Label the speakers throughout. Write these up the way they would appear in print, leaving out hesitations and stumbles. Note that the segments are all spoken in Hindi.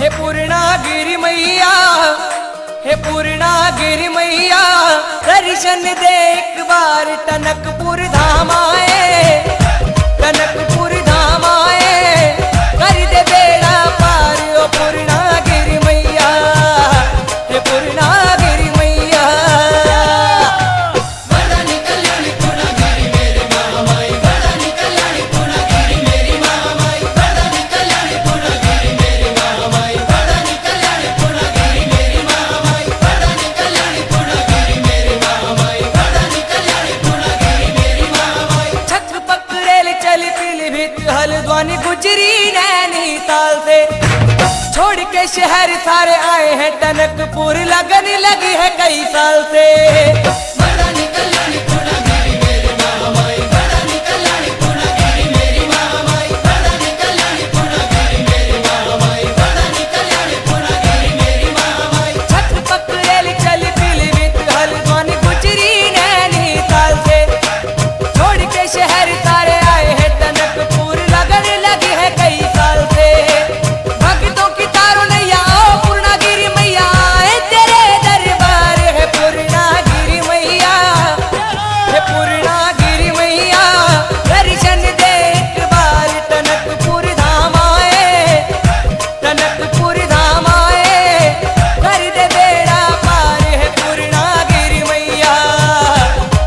Speaker 1: हे पूर्णागिरि मैया, हे पूर्णागिरि मैया, दर्शन दे एक बार टनकपुर धाम आए, टनकपुर धाम आए, कर दे बेड़ा पार ओ पूर्णागिरि मैया, हे पूर्णागिरि मैया।
Speaker 2: बड़ानी कल्याणी पूर्णागिरि मेरे महामाई, बड़ानी कल्याणी पूर्णागिरि मेरी महामाई, बड़ानी कल्याणी पूर्णागिरि मेरी महामाई, बड़ानी कल्याणी पूर्णागिरि मेरी महामाई, बड़ानी कल्याणी पूर्णागिरि मेरी महामाई, बड़ानी कल्याणी पूर्णागिरि मेरी महामाई।
Speaker 1: छक पकड़ेल चल पीलीभीत हल्द्वानी गुजरी नैनीताल से, छोड़ के शहर सारे आए हैं टनकपुर, लगन लगी है कई साल से।
Speaker 2: बड़ानी कल्याणी पूर्णागिरि मेरी महामाई, बड़ानी कल्याणी पूर्णागिरि मेरी महामाई, बड़ानी कल्याणी पूर्णागिरि मेरी महामाई, बड़ानी कल्याणी पूर्णागिरि मेरी महामाई।
Speaker 1: छक पकड़ेल चल पीलीभीत हल्द्वानी गुजरी नैनीताल से, छोड़ के शहर सारे आए हैं टनकपुर, लगन लगी है कई साल से। भक्तों की तारों नैया ओ पूर्णागिरि मैया, आए तेरे दरबार है पूर्णागिरि मैया, हे पूर्णागिरि मैया, दर्शन दे एक बार टनकपुर धाम आए, टनकपुर धाम आए, कर दे बेड़ा पार है पूर्णागिरि मैया,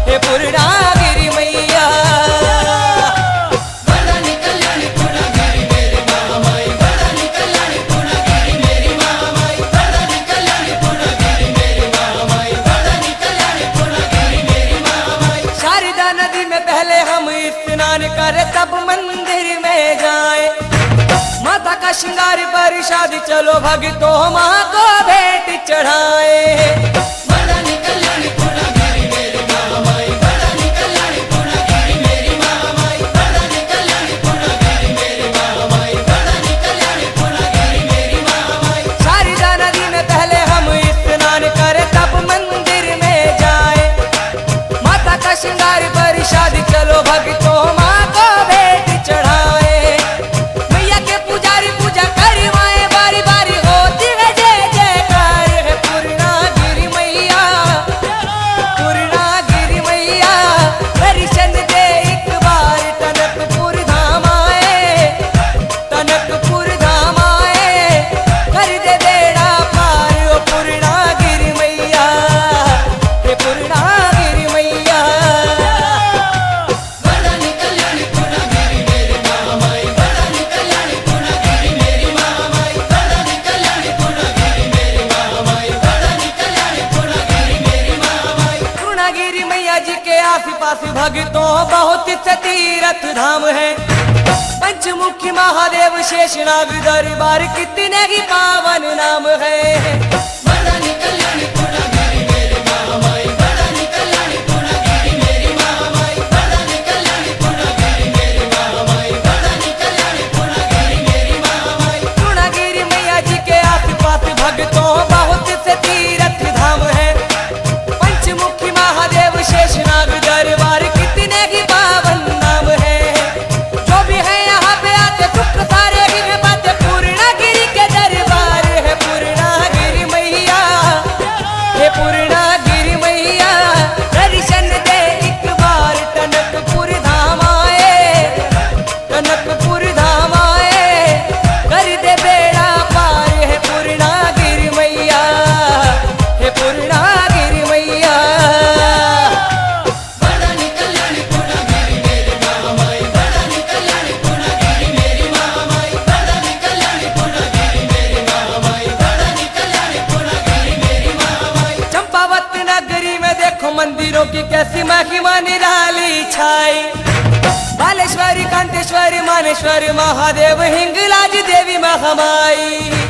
Speaker 1: हे पूर्णागिरि मैया।
Speaker 2: बड़ानी कल्याणी पूर्णागिरि मेरी महामाई, बड़ानी कल्याणी पूर्णागिरि मेरी महामाई, बड़ानी कल्याणी पूर्णागिरि मेरी महामाई, बड़ानी कल्याणी पूर्णागिरि मेरी महामाई।
Speaker 1: शारदा नदी में पहले हम स्नान करें तब मंदिर में जाएं, माता का श्रृंगार पर शादी चलो भक्तों माँ को भेंट चढ़ाए।
Speaker 2: बड़ानी कल्याणी पूर्णागिरि मेरी महामाई, बड़ानी कल्याणी पूर्णागिरि मेरी महामाई, बड़ानी कल्याणी पूर्णागिरि मेरी महामाई, बड़ानी कल्याणी पूर्णागिरि मेरी महामाई।
Speaker 1: शारदा नदी में पहले हम स्नान करें तब मंदिर में जाएं, माता का श्रृंगार पर शादी चलो भक्तों माँ को भेंट चढ़ाए। मैया के पुजारी पूजा करवाए, बारी बारी होती है जय जयकार है पूर्णागिरि मैया, पूर्णागिरि मैया, दर्शन दे एक बार टनकपुर धाम आए, टनकपुर धाम आए, कर दे बेड़ा पार ओ पूर्णागिरि मैया, हे पूर्णागिरि मैया।
Speaker 2: बड़ानी कल्याणी पूर्णागिरि मेरी महामाई, बड़ानी कल्याणी पूर्णागिरि मेरी महामाई, बड़ानी कल्याणी पूर्णागिरि मेरी महामाई, बड़ानी कल्याणी पूर्णागिरि मेरी महामाई।
Speaker 1: पूर्णागिरि मैया जी के आस पास भक्तों बहुत से तीर्थ धाम है, पंचमुखी महादेव शेषनाग दरबार कितने ही पावन नाम है।
Speaker 2: बड़ानी कल्याणी पूर्णागिरि मेरी महामाई, बड़ानी कल्याणी पूर्णागिरि मेरी महामाई, बड़ानी कल्याणी पूर्णागिरि मेरी महामाई, बड़ानी कल्याणी पूर्णागिरि मेरी महामाई।
Speaker 1: पूर्णागिरि मैया जी के आस पास भक्तों बहुत से तीर्थ धाम है, पंचमुखी महादेव शेषनाग दरबार कितने ही पावन नाम है। जो भी है यहाँ पे आते सुख सारे ही में बातें, पूर्णागिरि के दरबार है पूर्णागिरि मैया, हे पूर्णागिरि मैया, दर्शन दे एक बार टनकपुर धाम आए, टनकपुर धाम आए, कर दे बेड़ा पार है पूर्णागिरि मैया, हे पूर्णागिरि मैया।
Speaker 2: बड़ानी कल्याणी पूर्णागिरि मेरी महामाई, बड़ानी कल्याणी पूर्णागिरि मेरी महामाई, बड़ानी कल्याणी पूर्णागिरि मेरी महामाई, बड़ानी कल्याणी पूर्णागिरि मेरी महामाई।
Speaker 1: चंपावत नगरी में देखो मंदिरों की कैसी महिमा निराली छाई, बालेश्वरी कांतेश्वरी मानेश्वरी महादेव हिंगलाज देवी महामाई।